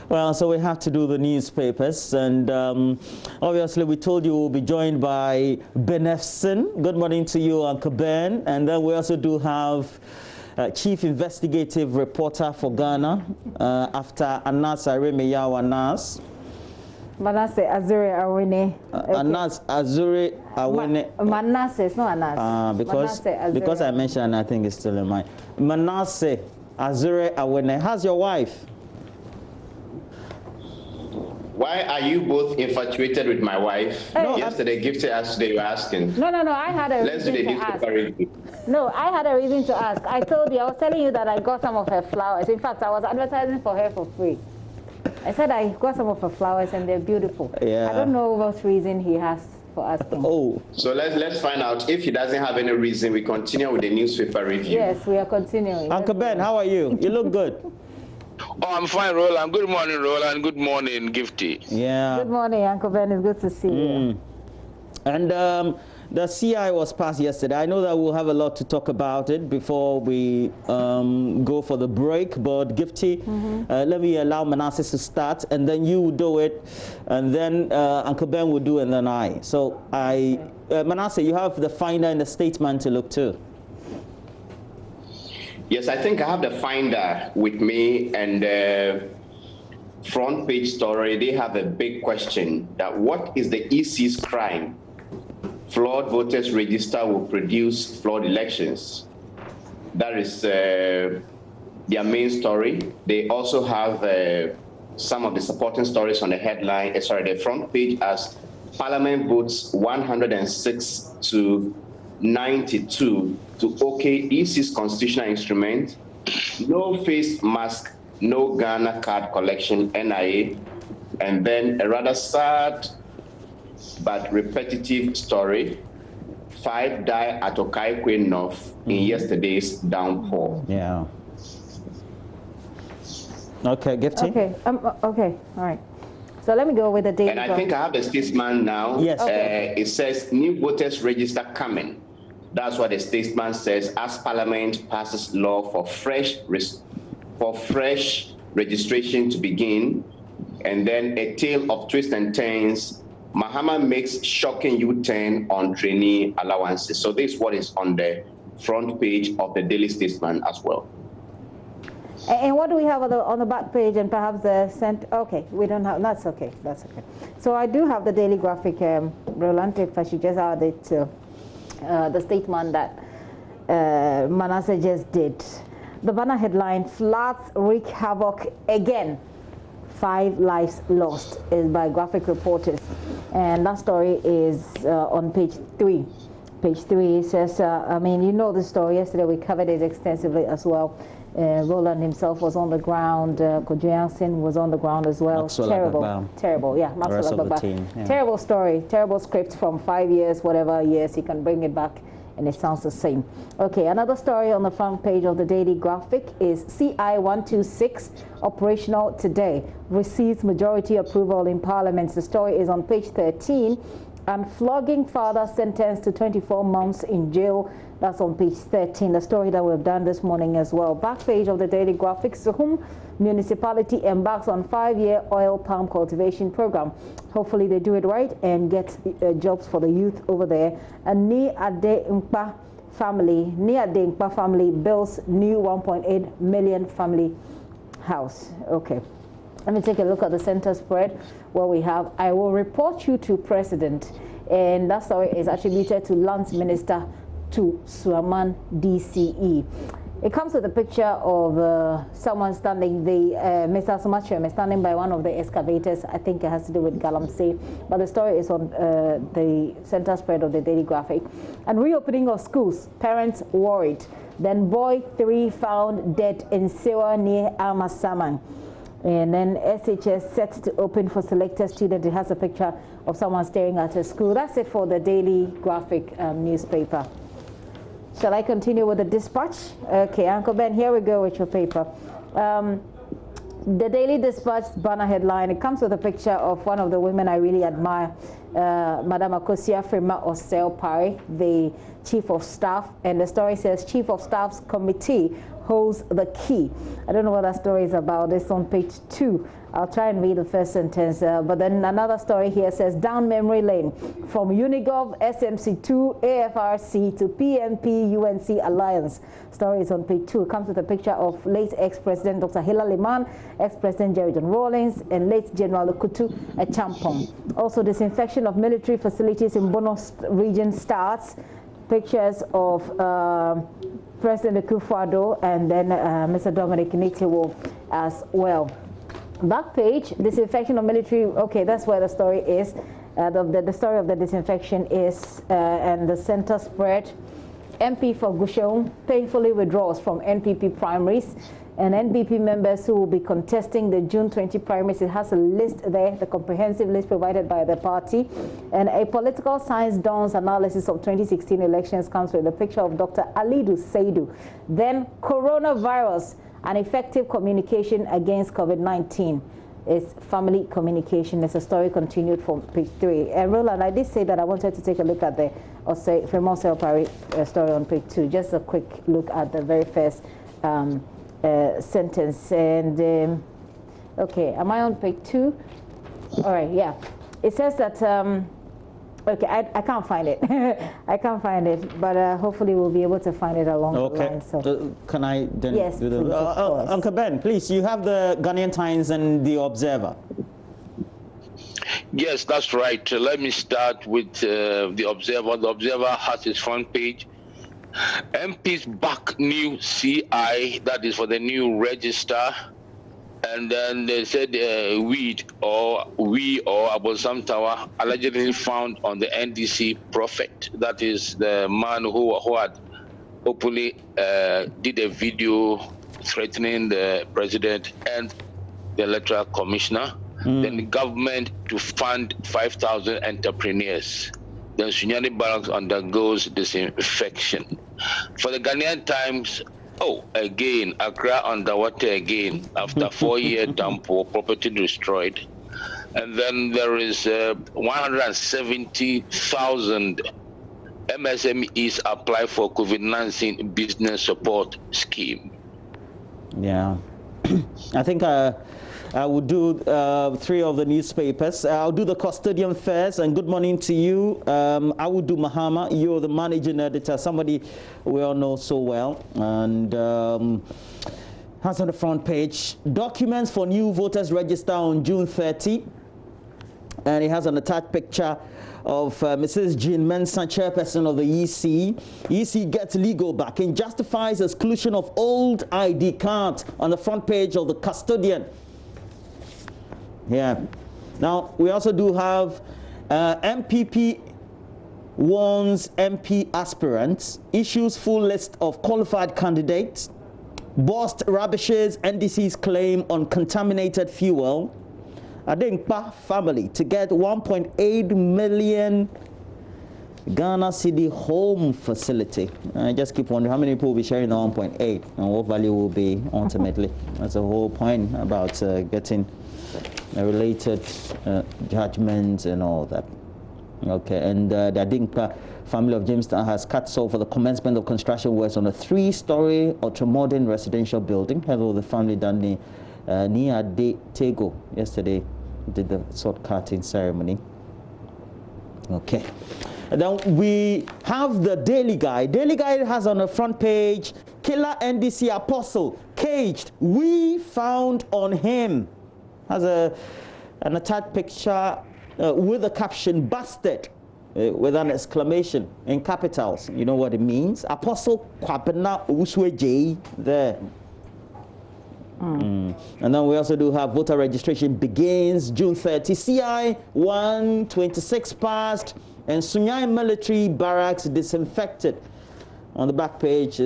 Well, so we have to do the newspapers, and obviously we told you we'll be joined by Benefson. Good morning to you, Uncle Ben. And then we also do have Chief Investigative Reporter for Ghana after Anas Aremeyaw Anas. Manasseh Azure Awene. Anas Azure Awene. Manasseh, it's not Anas. Because I mentioned, I think it's still in mind. Manasseh Azure Awene. How's your wife? Why are you both infatuated with my wife? Hey. No, yesterday, Gifty asked, today you were asking. No, I had a reason to ask. No, I had a reason to ask. I told you, I was telling you that I got some of her flowers. In fact, I was advertising for her for free. I said I got some of her flowers and they're beautiful. Yeah. I don't know what reason he has for asking. Oh. So let's find out. If he doesn't have any reason, we continue with the newspaper review. Yes, we are continuing. Uncle Ben, how are you? You look good. Oh, I'm fine, Roland. Good morning, Roland. Good morning, Gifty. Yeah. Good morning, Uncle Ben. It's good to see you. And the CI was passed yesterday. I know that we'll have a lot to talk about it before we go for the break. But Gifty, let me allow Manasseh to start, and then you will do it, and then Uncle Ben will do, and then I. So Manasseh, you have the Finder and the Statesman to look to. Yes, I think I have the Finder with me, and the front page story, they have a big question that what is the EC's crime? Flawed voters register will produce flawed elections. That is their main story. They also have some of the supporting stories on the headline, the front page, as Parliament votes 106 to 92 to okay EC's constitutional instrument, no face mask, no Ghana card collection, NIA, and then a rather sad but repetitive story. 5 die at Okaikwe North in yesterday's downpour. Yeah. Okay, Gifty. Okay. Okay. All right. So let me go with the data. And I think I have the Statesman now. Yes. It says new voters register coming. That's what the Statesman says as Parliament passes law for fresh registration to begin. And then a tale of twists and turns. Mahama makes shocking U-turn on trainee allowances. So this is what is on the front page of the Daily Statesman as well. And what do we have on the back page and perhaps the okay, we don't have, that's okay. So I do have the Daily Graphic, Roland, if I should just add it to the statement that Manasseh just did. The banner headline, floods wreak havoc again. 5 lives lost, is by graphic reporters. And that story is on page 3. Page 3 says, I mean, you know the story. Yesterday we covered it extensively as well. Roland himself was on the ground. Kojuyansin was on the ground as well. Terrible. Yeah, terrible story, terrible script from 5 years, whatever years. He can bring it back and it sounds the same. Okay, another story on the front page of the Daily Graphic is CI 126 operational today, receives majority approval in Parliament. The story is on page 13. And flogging father sentenced to 24 months in jail. That's on page 13, the story that we've done this morning as well. Back page of the Daily Graphic, Suhum municipality embarks on 5-year oil palm cultivation program. Hopefully they do it right and get jobs for the youth over there. And Ni Ade Nkpa family builds new 1.8 million family house. Okay. Let me take a look at the center spread where we have, I will report you to President. And that story is attributed to Lands Minister to Suaman DCE. It comes with a picture of someone standing, Mr. Sumachem is standing by one of the excavators. I think it has to do with Galamsey. But the story is on the center spread of the Daily Graphic. And reopening of schools, parents worried. Then boy 3 found dead in Sewa near Amasaman. And then SHS set to open for selected students. It has a picture of someone staring at a school. That's it for the Daily Graphic newspaper. Shall I continue with the Dispatch? Okay, Uncle Ben, here we go with your paper. The Daily Dispatch banner headline, it comes with a picture of one of the women I really admire, Madam Akosia Frema Osel Pari, the Chief of Staff, and the story says Chief of Staff's committee holds the key. I don't know what that story is about. It's on page 2. I'll try and read the first sentence, but then another story here says down memory lane from Unigov SMC2 AFRC to PMP UNC Alliance. Story is on page 2. It comes with a picture of late ex-president Dr. Hilary Liman, ex-president Jerry John Rawlings, and late General Kutu Champong. Also, disinfection of military facilities in Bono region starts. Pictures of President Akufo-Addo and then Mr. Dominic Nitiwo as well. Back page, disinfection of military. Okay, that's where the story is. The story of the disinfection is, and the center spread. MP for Gusheung painfully withdraws from NPP primaries, and NPP members who will be contesting the June 20 primaries. It has a list there, the comprehensive list provided by the party. And a political science dawns analysis of 2016 elections comes with a picture of Dr. Alidu Seidu. Then coronavirus, an effective communication against COVID-19 is family communication. There's a story continued from page 3. And Roland, I did say that I wanted to take a look at the Frema Osel Pari story on page 2. Just a quick look at the very first sentence. And okay, am I on page 2? All right, yeah. It says that okay, I can't find it. I can't find it, but hopefully we'll be able to find it along the line. So. Can I then yes, do the... please, Uncle Ben, please, you have the Ghanaian Times and the Observer. Yes, that's right. Let me start with the Observer. The Observer has its front page. MPs back new CI, that is for the new register. And then they said we or Abosam Tower allegedly found on the NDC prophet. That is the man who had openly did a video threatening the president and the electoral commissioner. Then the government to fund 5,000 entrepreneurs. Then Sunyani Barracks undergoes disinfection. For the Ghanaian Times, again, Accra underwater again after 4-year dump, property destroyed. And then there is 170,000 MSMEs apply for COVID-19 business support scheme. Yeah, I think I will do 3 of the newspapers. I'll do the Custodian first, and good morning to you. I will do Mahama. You're the managing editor, somebody we all know so well. And has on the front page, documents for new voters register on June 30. And it has an attached picture of Mrs. Jean Mensah, chairperson of the EC. EC gets legal backing, justifies exclusion of old ID card on the front page of the Custodian. Yeah. Now, we also do have MPP warns MP aspirants, issues full list of qualified candidates, Bost rubbishes NDC's claim on contaminated fuel. Adengpa family to get 1.8 million Ghana City home facility. I just keep wondering how many people will be sharing the 1.8 and what value will be ultimately. That's the whole point about getting related judgments and all that. Okay, and the Adingpa family of Jamestown has cut saw for the commencement of construction works on a 3-story ultra-modern residential building. Hello, the family done the near De Tego yesterday, did the sword cutting ceremony. Okay, and then we have the Daily Guide. Daily Guide has on the front page, killer NDC apostle caged, we found on him. Has an attached picture with a caption, busted, with an exclamation in capitals. You know what it means? Apostle Kwapena Usweje there. And then we also do have voter registration begins June 30. CI 126 passed, and Sunyani military barracks disinfected. On the back page,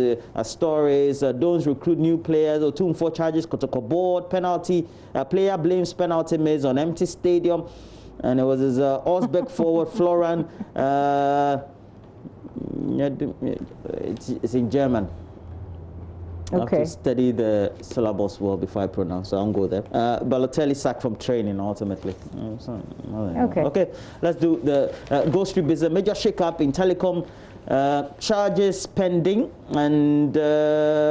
stories, don't recruit new players, or 2-4 charges, Kotoko board, penalty, player blames penalty miss on empty stadium. And it was his Osbeck forward, Floran, it's in German. I have to study the syllabus well before I pronounce, so I won't go there. Balotelli sacked from training ultimately. Okay, let's do the Go Street Business. Major shake-up in telecom. Charges pending, and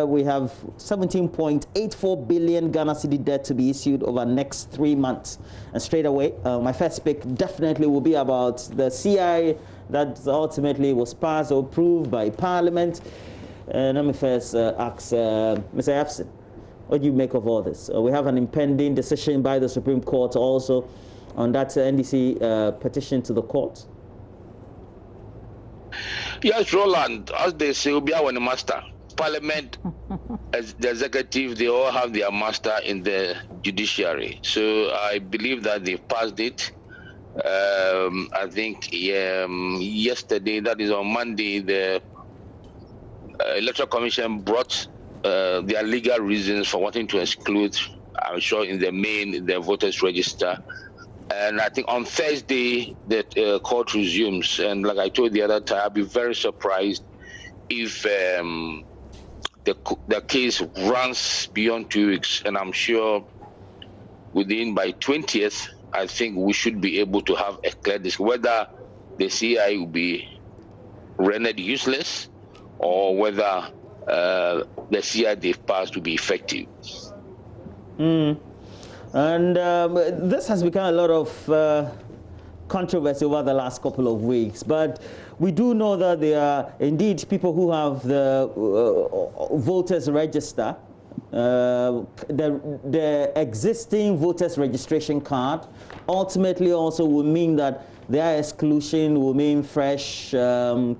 we have 17.84 billion Ghana cedi debt to be issued over the next 3 months. And straight away, my first pick definitely will be about the CI that ultimately was passed or approved by Parliament. Let me first ask Mr. Epson, what do you make of all this? We have an impending decision by the Supreme Court also on that NDC petition to the court. Yes, Roland, as they say, we are one master. Parliament, as the executive, they all have their master in the judiciary. So I believe that they've passed it. I think yesterday, that is on Monday, the Electoral Commission brought their legal reasons for wanting to exclude, I'm sure, in the voters register. And I think on Thursday, the court resumes. And like I told the other time, I'll be very surprised if the case runs beyond 2 weeks. And I'm sure by 20th, I think we should be able to have a clear discussion whether the CI will be rendered useless or whether the CI they've passed will be effective. And this has become a lot of controversy over the last couple of weeks. But we do know that there are indeed people who have the voters register, the existing voters registration card. Ultimately also will mean that their exclusion will mean fresh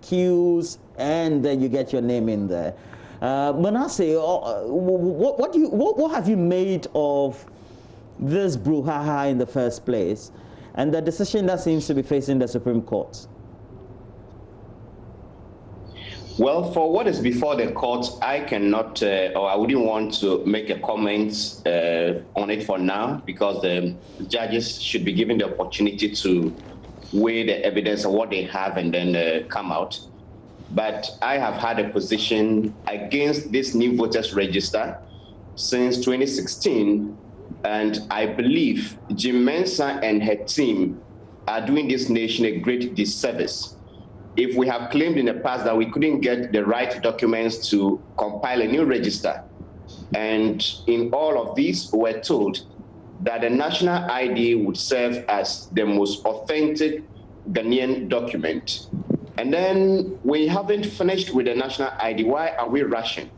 queues, and then you get your name in there. Manasseh, what have you made of this brouhaha in the first place, and the decision that seems to be facing the Supreme Court? Well, for what is before the court, I cannot, or I wouldn't want to make a comment on it for now, because the judges should be given the opportunity to weigh the evidence of what they have and then come out. But I have had a position against this new voters register since 2016. And I believe Jim Mensah and her team are doing this nation a great disservice. If we have claimed in the past that we couldn't get the right documents to compile a new register, and in all of these, we're told that the national ID would serve as the most authentic Ghanaian document. And then we haven't finished with the national ID. Why are we rushing?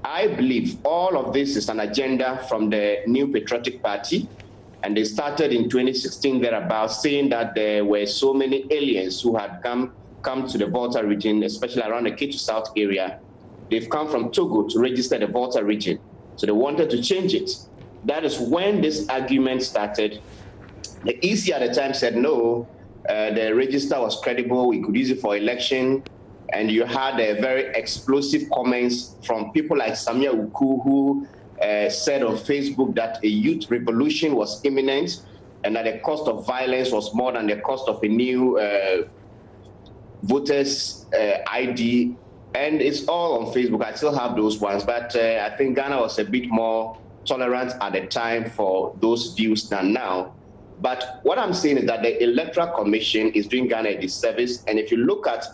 I believe all of this is an agenda from the New Patriotic Party, and they started in 2016 thereabouts, saying that there were so many aliens who had come to the Volta region, especially around the Ketu South area. They've come from Togo to register the Volta region, so they wanted to change it. That is when this argument started. The EC at the time said no, the register was credible, we could use it for election. And you had very explosive comments from people like Samia Uku, who said on Facebook that a youth revolution was imminent and that the cost of violence was more than the cost of a new voters ID. And it's all on Facebook. I still have those ones, but I think Ghana was a bit more tolerant at the time for those views than now. But what I'm saying is that the Electoral Commission is doing Ghana a disservice. And if you look at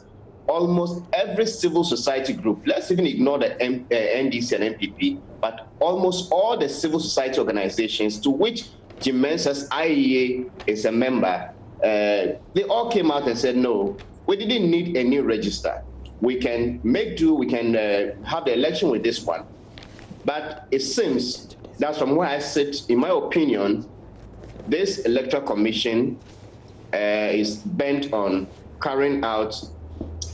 almost every civil society group, let's even ignore the NDC and MPP, but almost all the civil society organizations to which Jim Mensah's IEA is a member, they all came out and said, no, we didn't need a new register. We can make do, we can have the election with this one. But it seems that from where I sit, in my opinion, this Electoral Commission is bent on carrying out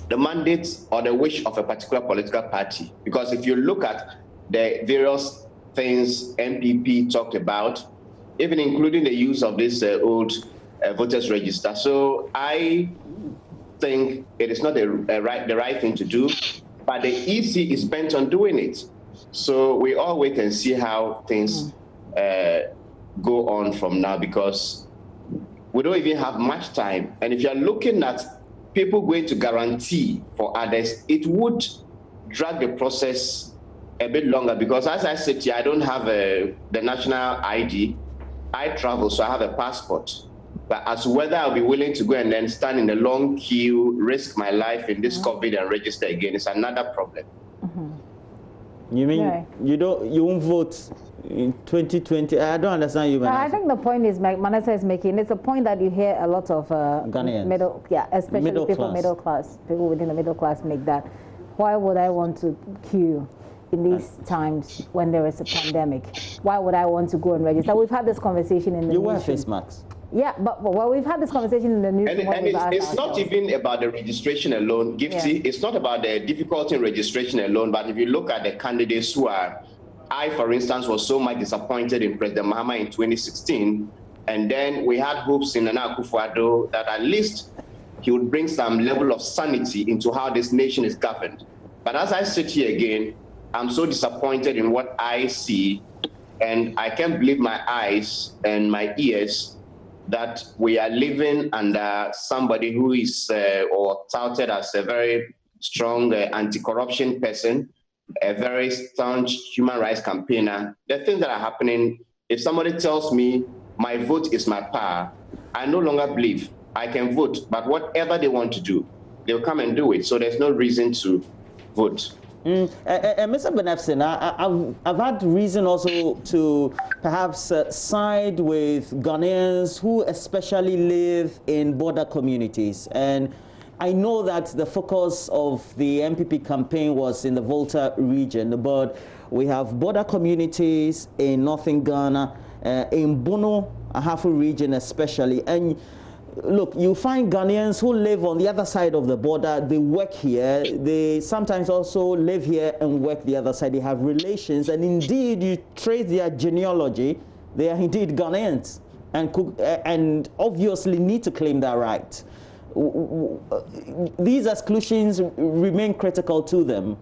the mandate or the wish of a particular political party. Because if you look at the various things MPP talked about, even including the use of this old voters register. So I think it is not the right thing to do, but the EC is bent on doing it. So we all wait and see how things go on from now, because we don't even have much time. And if you're looking at people going to guarantee for others, it would drag the process a bit longer because as I sit here, I don't have the national ID. I travel, so I have a passport. But as to whether I'll be willing to go and then stand in a long queue, risk my life in this COVID and register again is another problem. You mean you won't vote in 2020? I don't understand you. I think the point is Manasseh is making. It's a point that you hear a lot of Ghanaians, especially people within the middle class make that. Why would I want to queue in these times when there is a pandemic? Why would I want to go and register? We've had this conversation in the You wear face masks. Yeah, but we've had this conversation in the news. And it's not even about the registration alone, Gifty. It's not about the difficulty in registration alone, but if you look at the candidates who are, I, for instance, was so much disappointed in President Mahama in 2016, and then we had hopes in Nana Akufo-Addo that at least he would bring some level of sanity into how this nation is governed. But as I sit here again, I'm so disappointed in what I see, and I can't believe my eyes and my ears that we are living under somebody who is or touted as a very strong anti-corruption person, a very staunch human rights campaigner. The things that are happening, if somebody tells me my vote is my power, I no longer believe I can vote, but whatever they want to do, they'll come and do it. So there's no reason to vote. Mr. Benefsin, I've had reason also to perhaps side with Ghanaians who especially live in border communities. And I know that the focus of the MPP campaign was in the Volta region, but we have border communities in northern Ghana, in Bono, Ahafo region especially. And look, you find Ghanaians who live on the other side of the border, they work here, they sometimes also live here and work the other side, they have relations, and indeed you trace their genealogy, they are indeed Ghanaians and obviously need to claim that right. These exclusions remain critical to them.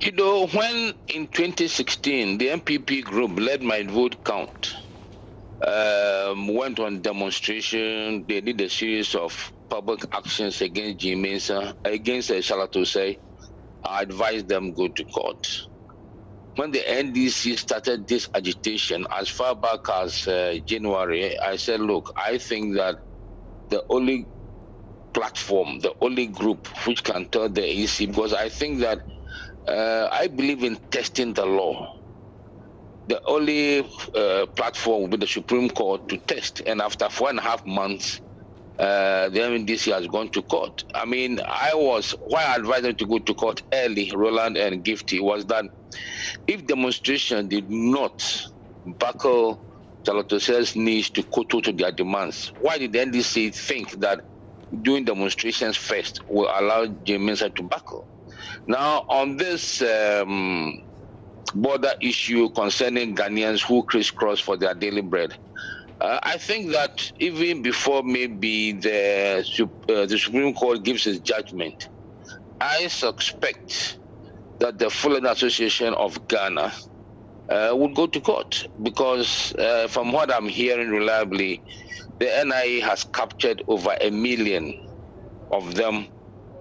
You know, when in 2016, the MPP group led my vote count, went on demonstration. They did a series of public actions against G. Mensah, against Shalatosei. I advised them go to court. When the NDC started this agitation, as far back as January, I said, look, I think that the only platform, the only group which can tell the EC, because I think that I believe in testing the law. The only platform will be the Supreme Court to test. And after 4.5 months, the NDC has gone to court. I mean, why I advised them to go to court early, Roland and Gifty, was that if demonstration did not buckle Shalatosei's needs to kowtow to their demands, why did the NDC think that doing demonstrations first will allow J. Mensah to buckle? Now, on this border issue concerning Ghanaians who crisscross for their daily bread, I think that even before maybe the Supreme Court gives its judgment, I suspect that the Fulani Association of Ghana would go to court because from what I'm hearing reliably, the NIA has captured over 1 million of them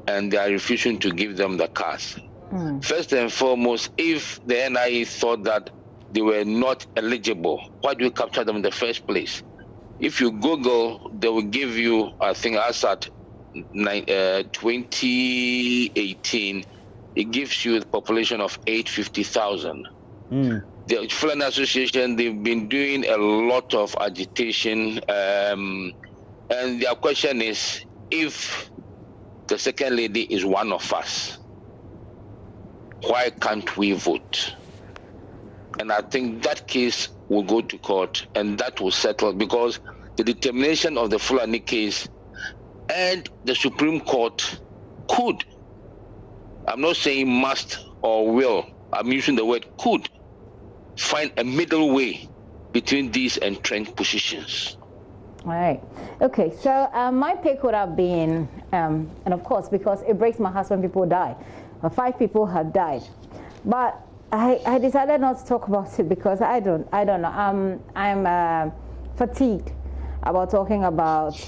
and they are refusing to give them the cars. First and foremost, if the NIA thought that they were not eligible, why do you capture them in the first place? If you Google, they will give you, I think as at 2018, it gives you a population of 850,000. The Fulani Association, they've been doing a lot of agitation, and their question is, if the second lady is one of us, why can't we vote? And I think that case will go to court and that will settle, because the determination of the Fulani case and the Supreme Court could, I'm not saying must or will, I'm using the word could, find a middle way between these entrenched positions. All right. Okay, so my pick would have been, and of course, because it breaks my heart when people die. 5 people have died, but I decided not to talk about it because I don't know. I'm fatigued about talking about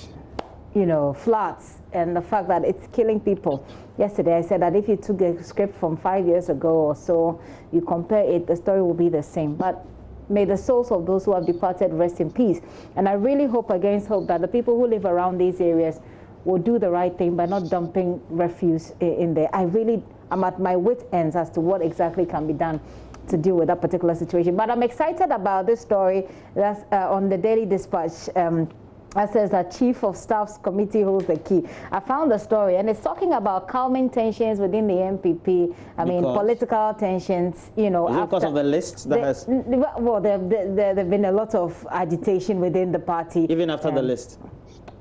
floods and the fact that it's killing people. Yesterday I said that if you took a script from 5 years ago or so, you compare it, the story will be the same. But may the souls of those who have departed rest in peace. And I really hope against hope that the people who live around these areas will do the right thing by not dumping refuse in there. I'm at my wit's ends as to what exactly can be done to deal with that particular situation. But I'm excited about this story that's on the Daily Dispatch. That says that Chief of Staff's committee holds the key. I found the story, and it's talking about calming tensions within the MPP. I mean, political tensions, Is it because of the list that has... Well, there have been a lot of agitation within the party. Even after the list?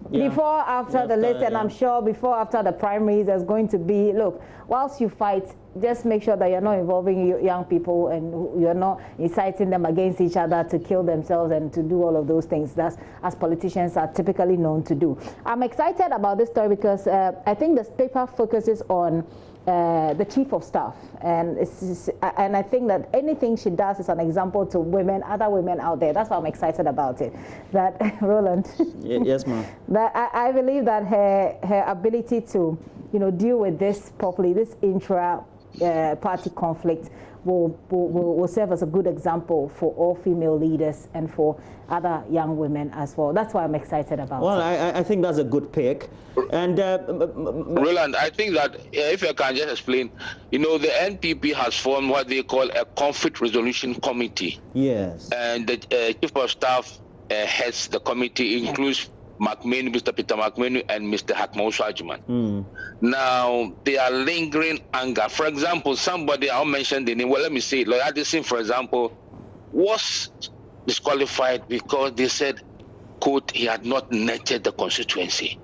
Yeah. Before, after the list, and I'm sure before, after the primaries, there's going to be, look, whilst you fight, just make sure that you're not involving young people and you're not inciting them against each other to kill themselves and to do all of those things. That's as politicians are typically known to do. I'm excited about this story because I think the paper focuses on the Chief of Staff, and I think that anything she does is an example to women, other women out there. That's why I'm excited about it. That Roland. Yes, ma'am. That I believe that her ability to deal with this properly, this intra-party conflict, will serve as a good example for all female leaders and for other young women as well. That's why I'm excited about it. Well, I think that's a good pick. And Roland, I think that if I can just explain, the NPP has formed what they call a conflict resolution committee. Yes. And the Chief of Staff heads the committee, includes McMenu, Mr. Peter McMenu, and Mr. Hakmausu Ajuman. Now, they are lingering anger. For example, somebody, I'll mention the name, well, let me say, Lawyer Addison, for example, was disqualified because they said, quote, he had not nurtured the constituency.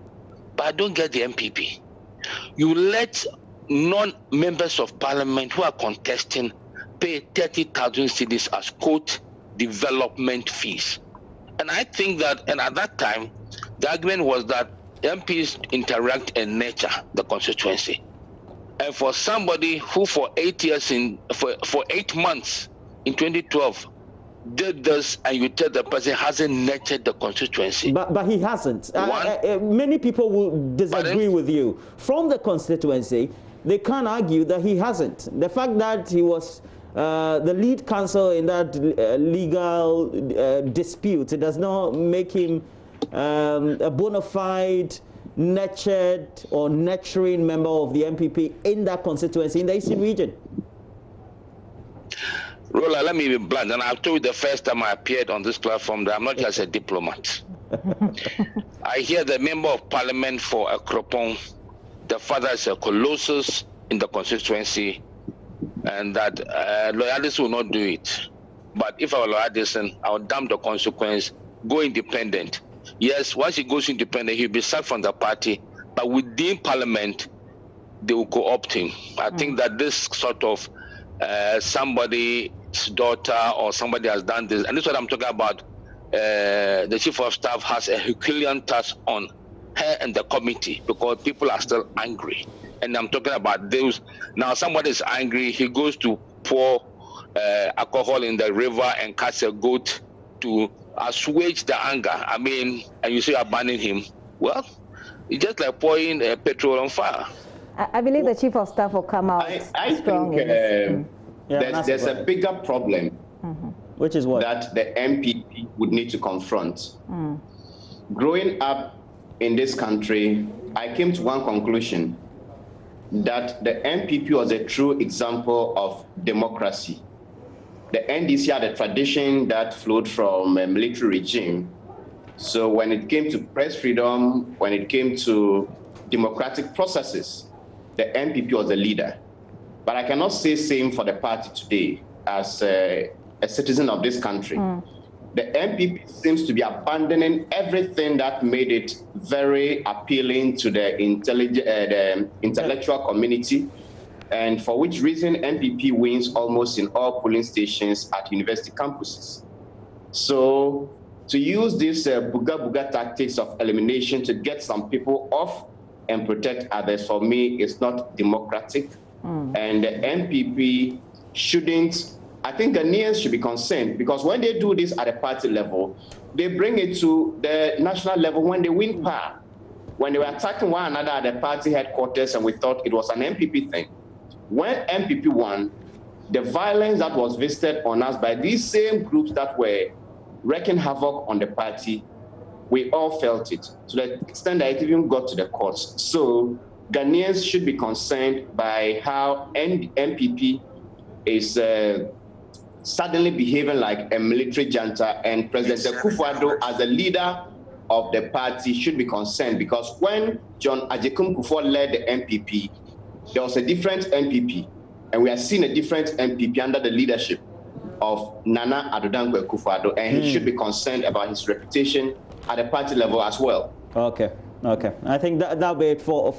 But I don't get the MPP. You let non-members of parliament who are contesting pay 30,000 cedis as, quote, development fees. And I think that, and at that time, the argument was that MPs interact and nurture the constituency. And for somebody who for 8 years, for 8 months in 2012, did this, and you tell the person hasn't nurtured the constituency. But he hasn't. Many people will disagree with you. From the constituency, they can't argue that he hasn't. The fact that he was the lead counsel in that legal dispute, it does not make him a bona fide, nurtured or nurturing member of the MPP in that constituency in the Eastern region. Rola, let me be blunt, and I've told you the first time I appeared on this platform that I'm not just a diplomat. I hear the member of parliament for Akropong, the father is a colossus in the constituency, and that Lawyer Addison will not do it. But if I were Lawyer Addison, I would dump the consequence, go independent. Yes, once he goes independent, he'll be sacked from the party, but within parliament, they will co-opt him. I think that this sort of somebody's daughter or somebody has done this, and this is what I'm talking about. The Chief of Staff has a Herculean task on her and the committee because people are still angry. And I'm talking about those. Now somebody is angry, he goes to pour alcohol in the river and catch a goat to assuage the anger. I mean, and you say abandoning him. Well, it's just like pouring petrol on fire. I believe the Chief of Staff will come out strong. I think there's a bigger problem, which is what? That the MPP would need to confront. Growing up in this country, I came to one conclusion, that the MPP was a true example of democracy. The NDC had a tradition that flowed from a military regime. So when it came to press freedom, when it came to democratic processes, the MPP was the leader. But I cannot say same for the party today as a citizen of this country. The MPP seems to be abandoning everything that made it very appealing to the intellectual community, and for which reason MPP wins almost in all polling stations at university campuses. So to use this buga tactics of elimination to get some people off and protect others, for me, is not democratic. And the MPP shouldn't, I think Ghanaians should be concerned, because when they do this at a party level, they bring it to the national level when they win power. when they were attacking one another at the party headquarters, and we thought it was an MPP thing. When MPP won, the violence that was visited on us by these same groups that were wreaking havoc on the party, we all felt it, to the extent that it even got to the courts. So Ghanaians should be concerned by how MPP is suddenly behaving like a military junta, and President Akufo-Addo, as the leader of the party, should be concerned, because when John Agyekum Kufuor led the MPP, there was a different MPP, and we are seeing a different MPP under the leadership of Nana Addo Dankwa Akufo-Addo, and he should be concerned about his reputation at the party level as well. Okay. I think that'll be it for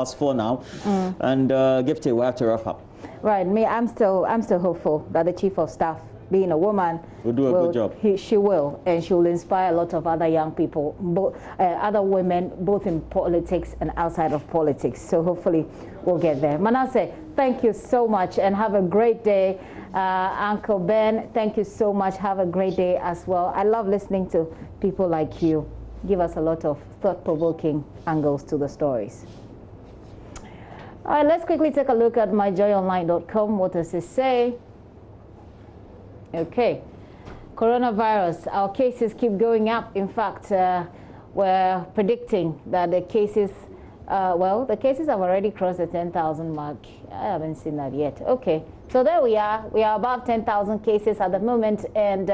us for now. And Gifty, we have to wrap up. Right. Me, I'm still hopeful that the chief of staff, being a woman, will do a good job. She will, and she will inspire a lot of other young people, other women, both in politics and outside of politics. So hopefully we'll get there. Manasseh, thank you so much, and have a great day. Uncle Ben, thank you so much. Have a great day as well. I love listening to people like you. Give us a lot of thought-provoking angles to the stories. All right, let's quickly take a look at myjoyonline.com. What does it say? Okay, coronavirus, our cases keep going up. In fact, we're predicting that the cases, the cases have already crossed the 10,000 mark. I haven't seen that yet. Okay, so there we are. We are above 10,000 cases at the moment, and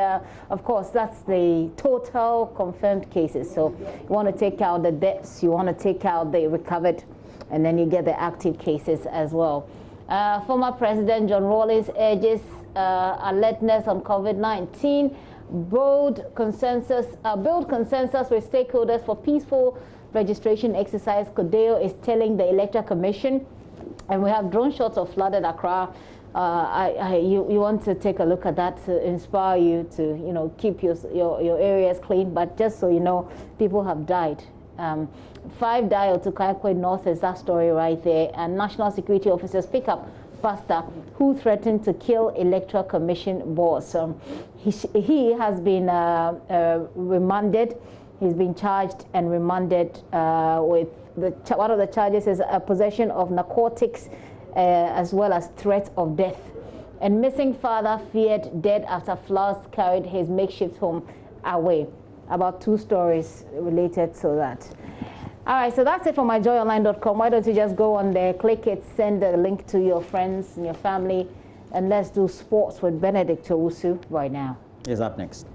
of course, that's the total confirmed cases. So you want to take out the deaths, you want to take out the recovered, and then you get the active cases as well. Former President John Rawlings urges alertness on COVID-19, build consensus with stakeholders for peaceful registration exercise. Custodian is telling the Electoral Commission, and we have drone shots of flooded Accra. You want to take a look at that to inspire you to keep your areas clean. But just so you know, people have died. 5 died to Kaikwe North is that story right there, and national security officers pick up pastor who threatened to kill Electoral Commission boss. He has been remanded. He's been charged and remanded with one of the charges is possession of narcotics, as well as threat of death. And missing father feared dead after floods carried his makeshift home away. About 2 stories related to that. All right, so that's it for myjoyonline.com. Why don't you just go on there, click it, send a link to your friends and your family, and let's do sports with Benedict Owusu right now. Is up next.